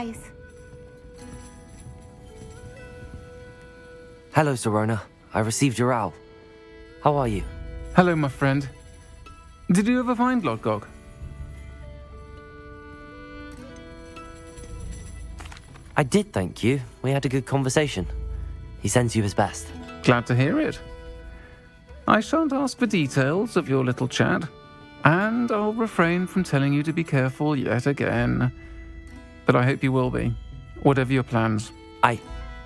supplies. Hello, Sirona. I received your owl. How are you? Hello, my friend. Did you ever find Lodgok? I did, thank you. We had a good conversation. He sends you his best. Glad to hear it. I shan't ask for details of your little chat, and I'll refrain from telling you to be careful yet again. But I hope you will be, whatever your plans.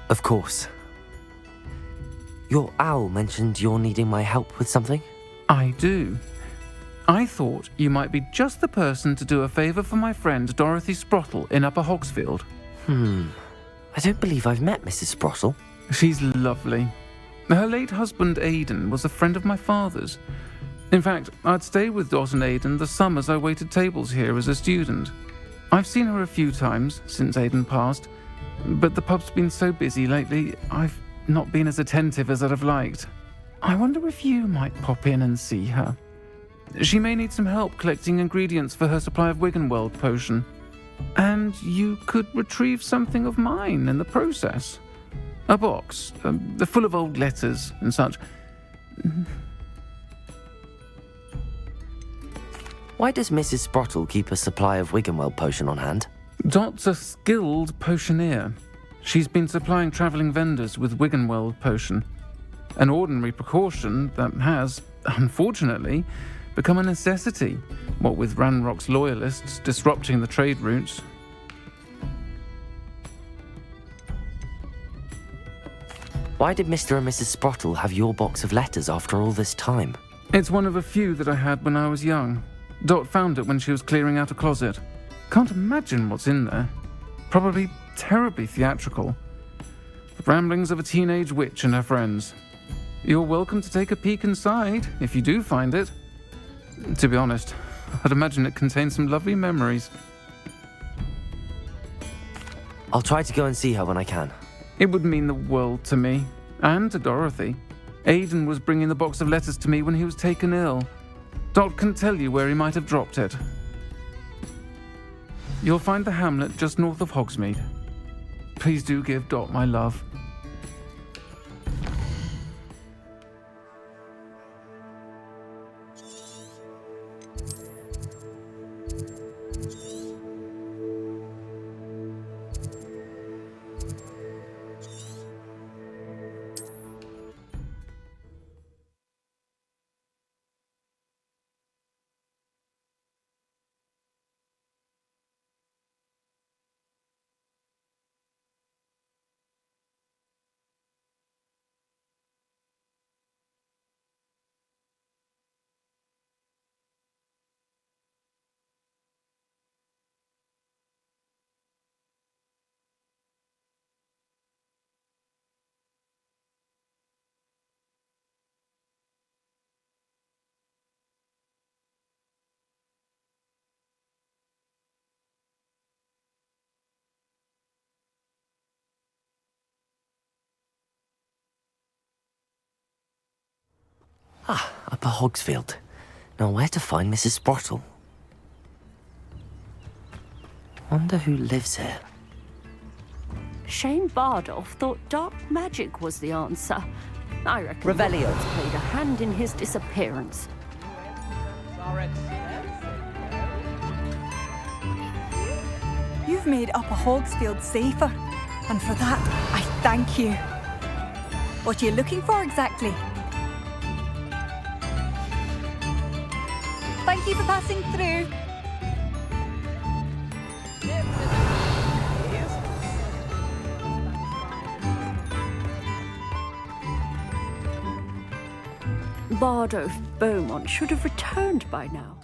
Of course. Your owl mentioned you're needing my help with something? I do. I thought you might be just the person to do a favour for my friend Dorothy Sprottle in Upper Hogsfield. I don't believe I've met Mrs. Sprottle. She's lovely. Her late husband Aidan was a friend of my father's. In fact, I'd stayed with Dot and Aidan the summers I waited tables here as a student. I've seen her a few times since Aidan passed, but the pub's been so busy lately, I've not been as attentive as I'd have liked. I wonder if you might pop in and see her. She may need some help collecting ingredients for her supply of Wiggenweld potion. And you could retrieve something of mine in the process. A box, full of old letters and such. Why does Mrs. Sprottle keep a supply of Wiggenweld potion on hand? Dot's a skilled potioneer. She's been supplying travelling vendors with Wiggenweld potion. An ordinary precaution that has, unfortunately, become a necessity, what with Ranrock's loyalists disrupting the trade routes. Why did Mr. and Mrs. Sprottle have your box of letters after all this time? It's one of a few that I had when I was young. Dot found it when she was clearing out a closet. Can't imagine what's in there. Probably terribly theatrical. The ramblings of a teenage witch and her friends. You're welcome to take a peek inside, if you do find it. To be honest, I'd imagine it contains some lovely memories. I'll try to go and see her when I can. It would mean the world to me, and to Dorothy. Aidan was bringing the box of letters to me when he was taken ill. Dot can tell you where he might have dropped it. You'll find the hamlet just north of Hogsmeade. Please do give Dot my love. Upper Hogsfield. Now where to find Mrs. Sprottle? Wonder who lives here. Shane Bardolph thought dark magic was the answer. I reckon Revelio Hogwarts played a hand in his disappearance. You've made Upper Hogsfield safer, and for that, I thank you. What are you looking for exactly? Thank you for passing through. Bardolph Beaumont should have returned by now.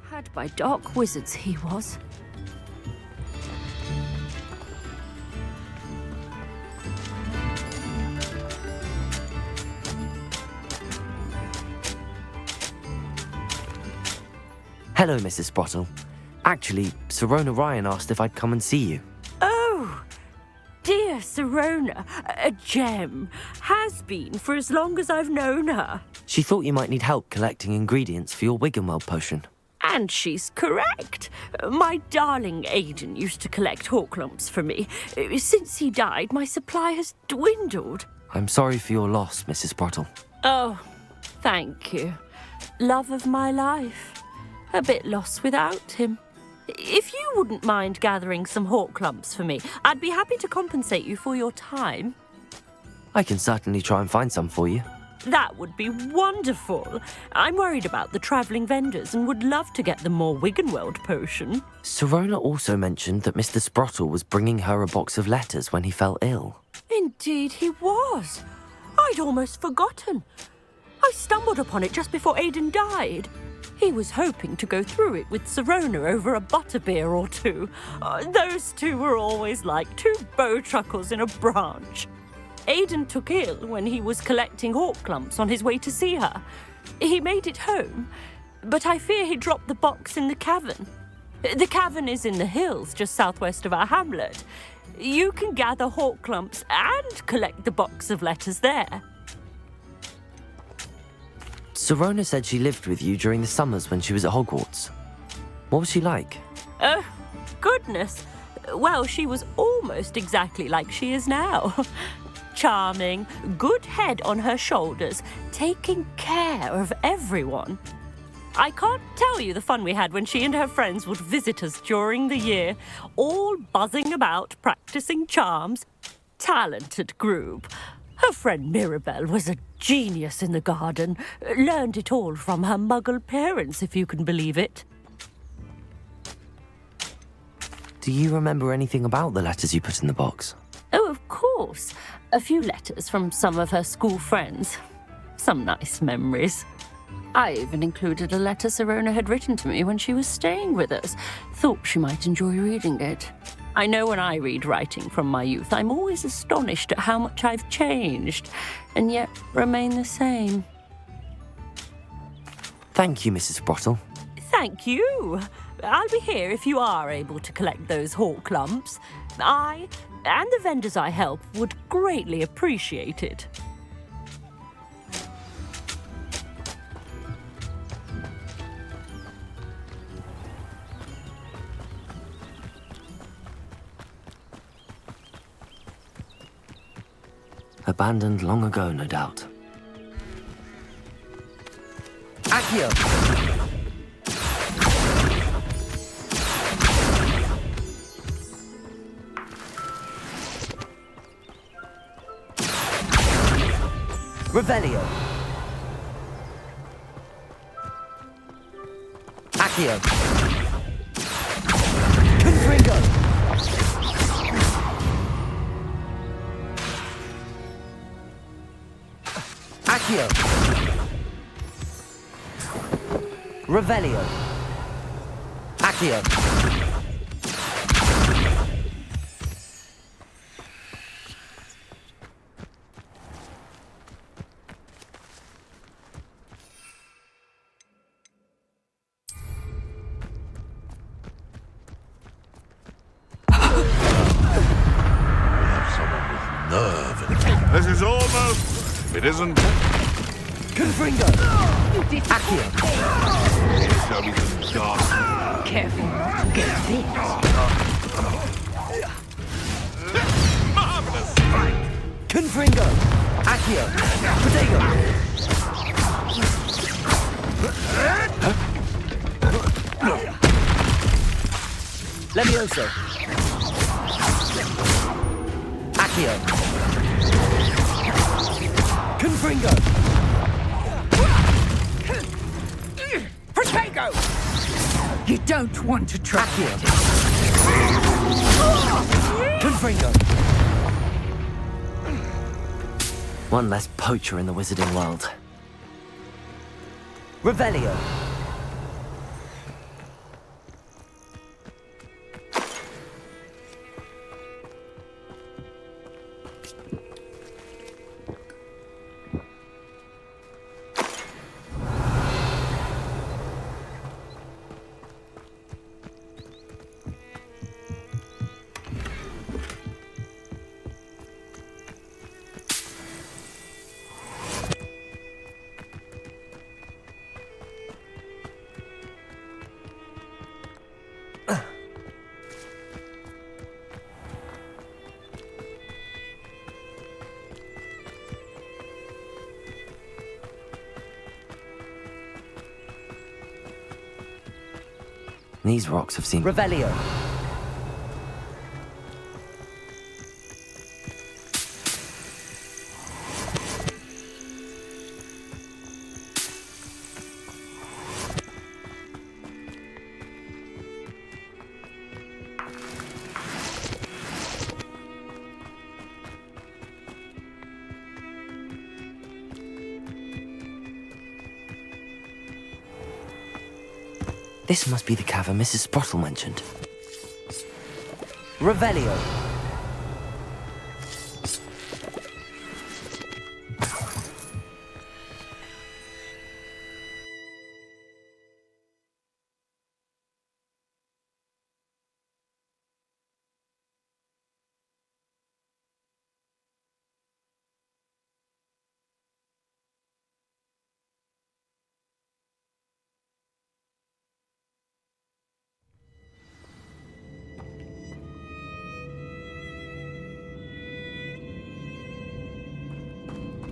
Had by dark wizards he was. Hello, Mrs. Sprottle. Actually, Sirona Ryan asked if I'd come and see you. Oh, dear Sirona, a gem, has been for as long as I've known her. She thought you might need help collecting ingredients for your Wiggenweld potion. And she's correct. My darling Aidan used to collect Horklumps for me. Since he died, my supply has dwindled. I'm sorry for your loss, Mrs. Sprottle. Oh, thank you. Love of my life. A bit lost without him. If you wouldn't mind gathering some Horklumps for me, I'd be happy to compensate you for your time. I can certainly try and find some for you. That would be wonderful. I'm worried about the travelling vendors and would love to get them more Wiggenweld potion. Sirona also mentioned that Mr. Sprottle was bringing her a box of letters when he fell ill. Indeed he was. I'd almost forgotten. I stumbled upon it just before Aidan died. He was hoping to go through it with Sirona over a butterbeer or two. Those two were always like two bowtruckles in a branch. Aidan took ill when he was collecting Horklumps on his way to see her. He made it home, but I fear he dropped the box in the cavern. The cavern is in the hills just southwest of our hamlet. You can gather Horklumps and collect the box of letters there. Sirona said she lived with you during the summers when she was at Hogwarts. What was she like? Oh, goodness. Well, she was almost exactly like she is now. Charming, good head on her shoulders, taking care of everyone. I can't tell you the fun we had when she and her friends would visit us during the year, all buzzing about, practicing charms. Talented group. Her friend Mirabelle was a genius in the garden. Learned it all from her muggle parents, if you can believe it. Do you remember anything about the letters you put in the box? Oh, of course. A few letters from some of her school friends. Some nice memories. I even included a letter Sirona had written to me when she was staying with us. Thought she might enjoy reading it. I know when I read writing from my youth, I'm always astonished at how much I've changed, and yet remain the same. Thank you, Mrs. Sprottle. Thank you. I'll be here if you are able to collect those Horklumps. I, and the vendors I help, would greatly appreciate it. Abandoned long ago, no doubt. Accio! Revelio! Accio! Confringo! Accio! Revelio! Accio! This is almost... It isn't... Confringo! Accio! Shall be some dark... Careful not to get bit. Marvelous! Confringo! Accio! Protego! Levioso! Accio! Confringo! Protego! You don't want to try. Accio! Confringo! One less poacher in the wizarding world. Revelio! These rocks have seen... Revelio. This must be the cavern Mrs. Sprottle mentioned. Revelio.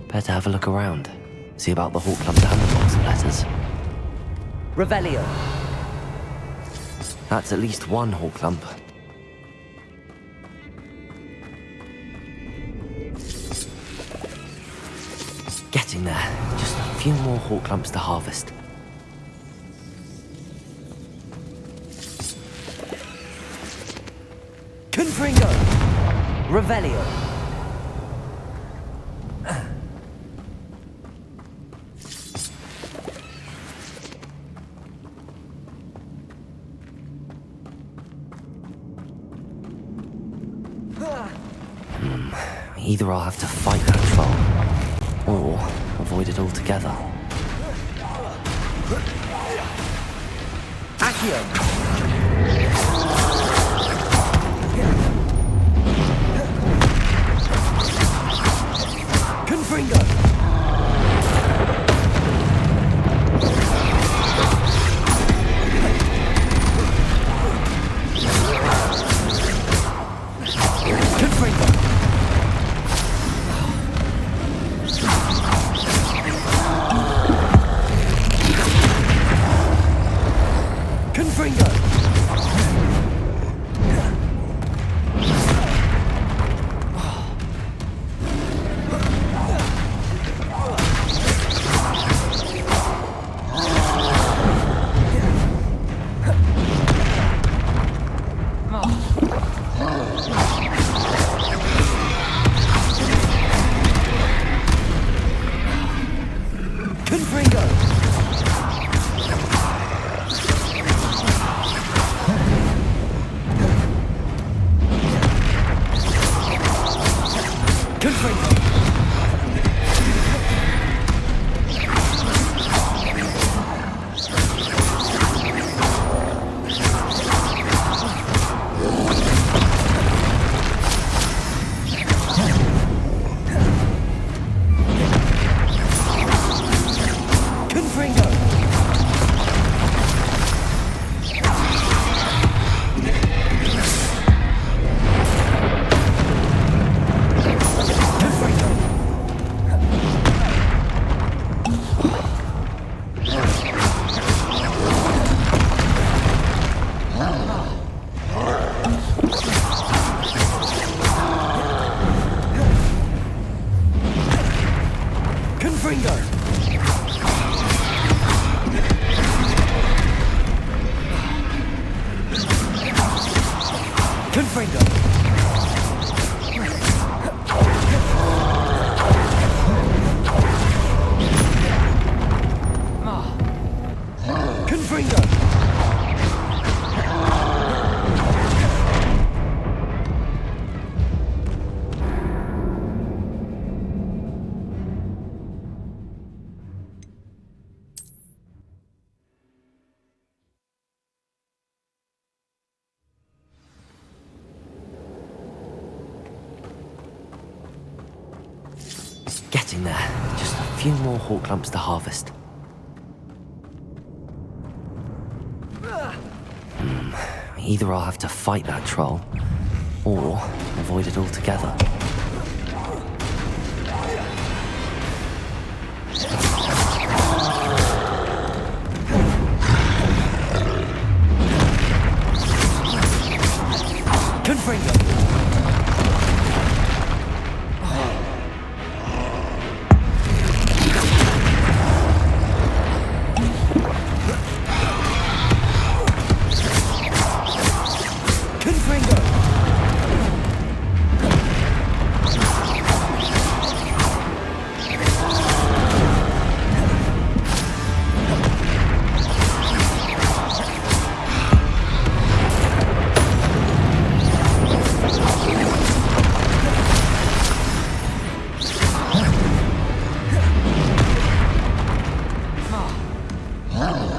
Better have a look around. See about the Hawkclub and box of letters. Revelio. That's at least one Hawkclub. Getting there. Just a few more Hawkclubs to harvest. Confringo. Revelio. Either I'll have to fight that troll, or avoid it altogether. Accio. Confringo. Confringo. Confringo. Confringo. Confringo. Confringo. Confringo. Confringo. Confringo. Getting there. Just a few more Hawkclubs to harvest. Either I'll have to fight that troll, or avoid it altogether. Confringo. Confringo.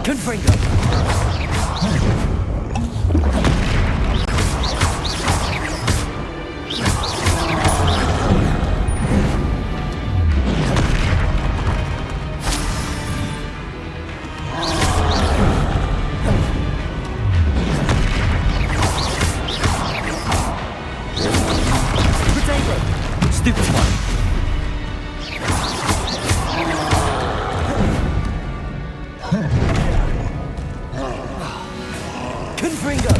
Confringo. Potato. Stupid one. Confringo.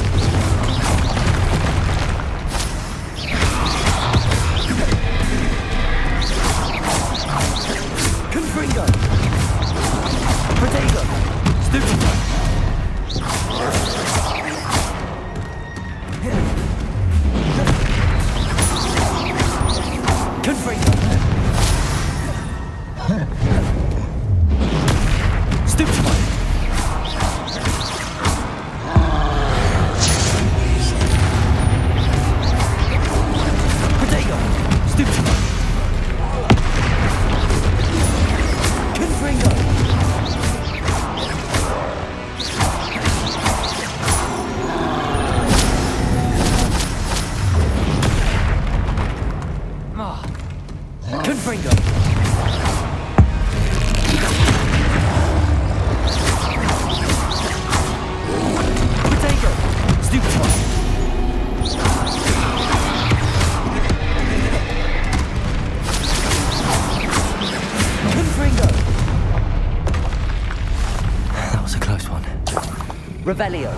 Confringo. Potato. Stupid one. Confringo. Stupid one. Potato. Stupid one. Confringo. Confringo. Potato. Stupid one. Confringo. That was a close one. Revelio.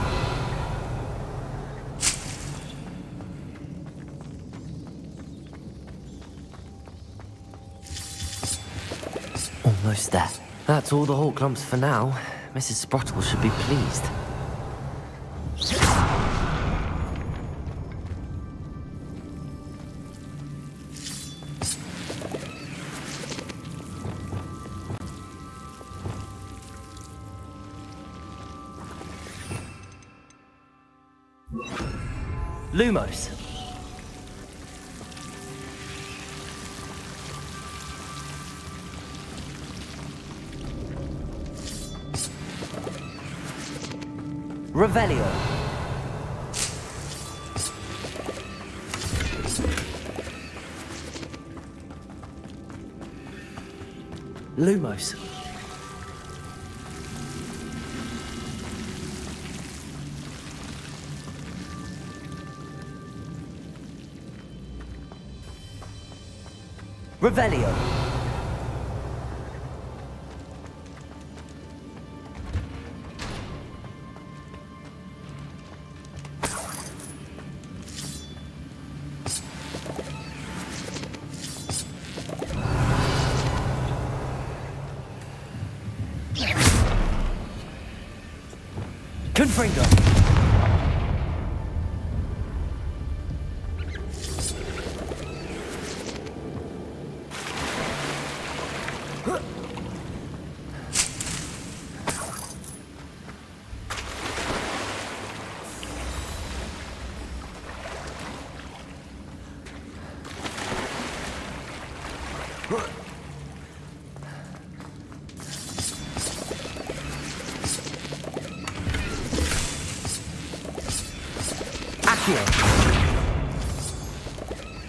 Almost there. That's all the Hawk Clumps for now. Mrs. Sprottle should be pleased. Lumos. Revelio. Lumos. Revelio. Confringo. Accio.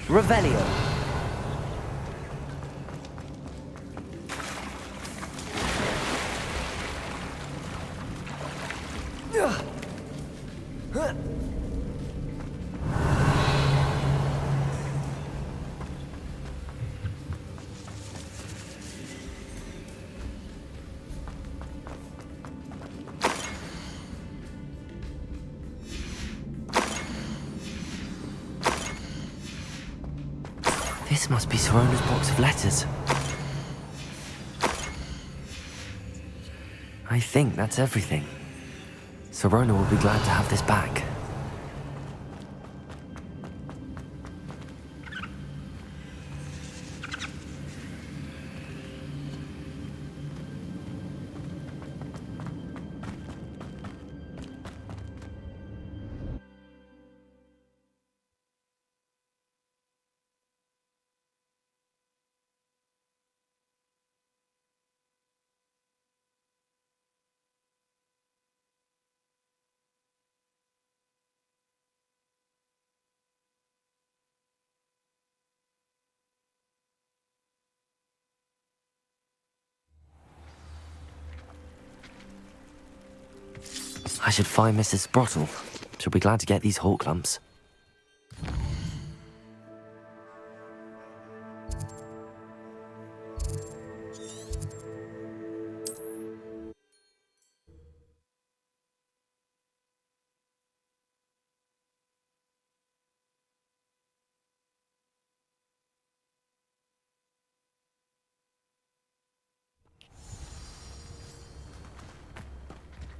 Revelio. This must be Sorona's box of letters. I think that's everything. Sorona will be glad to have this back. I should find Mrs. Sprottle. She'll be glad to get these hawk lumps.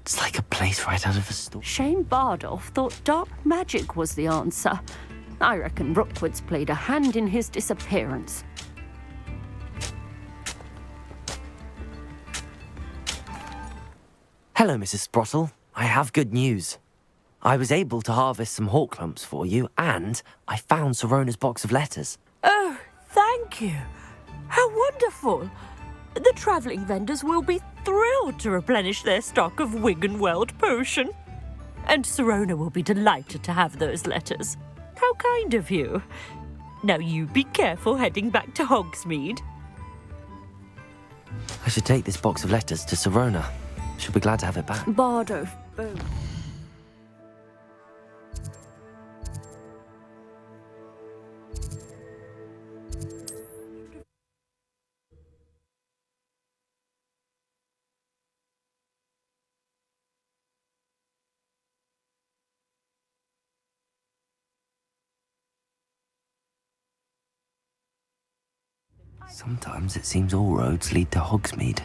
It's like a place right out of a story. Shane Bardolph thought dark magic was the answer. I reckon Rookwood's played a hand in his disappearance. Hello, Mrs. Sprottle. I have good news. I was able to harvest some hawk lumps for you, and I found Sorona's box of letters. Oh, thank you. How wonderful. The travelling vendors will be thrilled to replenish their stock of Wiggenweld potion. And Sorona will be delighted to have those letters. How kind of you. Now you be careful heading back to Hogsmeade. I should take this box of letters to Sorona. She'll be glad to have it back. Bardolph, boom. Sometimes it seems all roads lead to Hogsmeade.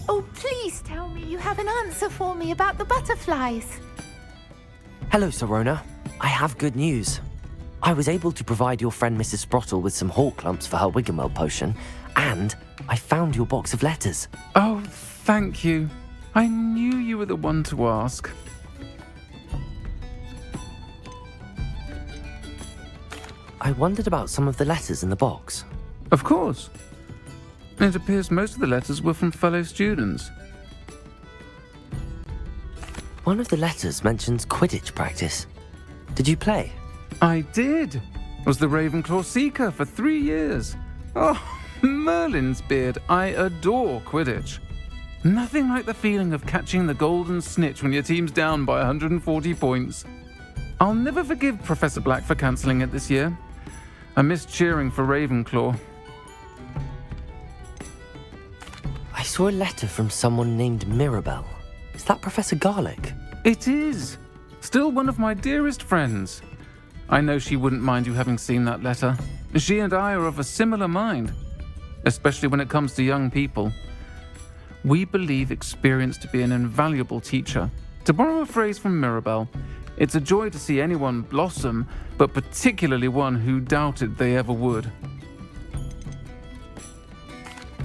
Oh, please tell me you have an answer for me about the butterflies. Hello, Sorona. I have good news. I was able to provide your friend Mrs. Sprottle with some hawk lumps for her Wiggenweld potion, and I found your box of letters. Oh, thank you. I knew you were the one to ask. I wondered about some of the letters in the box. Of course. It appears most of the letters were from fellow students. One of the letters mentions Quidditch practice. Did you play? I did. Was the Ravenclaw Seeker for 3 years. Oh, Merlin's beard. I adore Quidditch. Nothing like the feeling of catching the golden snitch when your team's down by 140 points. I'll never forgive Professor Black for cancelling it this year. I missed cheering for Ravenclaw. I saw a letter from someone named Mirabelle. Is that Professor Garlick? It is. Still one of my dearest friends. I know she wouldn't mind you having seen that letter. She and I are of a similar mind, especially when it comes to young people. We believe experience to be an invaluable teacher. To borrow a phrase from Mirabelle, it's a joy to see anyone blossom, but particularly one who doubted they ever would.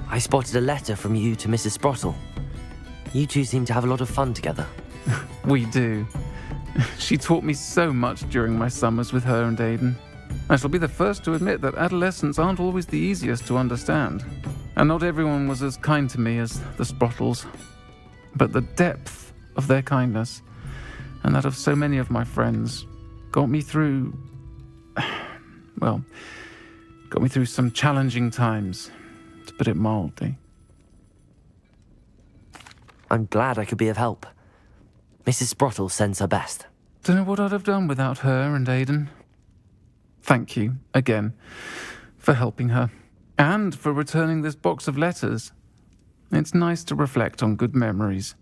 I spotted a letter from you to Mrs. Sprottle. You two seem to have a lot of fun together. We do. She taught me so much during my summers with her and Aidan. I shall be the first to admit that adolescents aren't always the easiest to understand. And not everyone was as kind to me as the Sprottles. But the depth of their kindness, and that of so many of my friends, got me through... well, got me through some challenging times, to put it mildly. I'm glad I could be of help. Mrs. Sprottle sends her best. Don't know what I'd have done without her and Aidan. Thank you, again, for helping her, and for returning this box of letters. It's nice to reflect on good memories.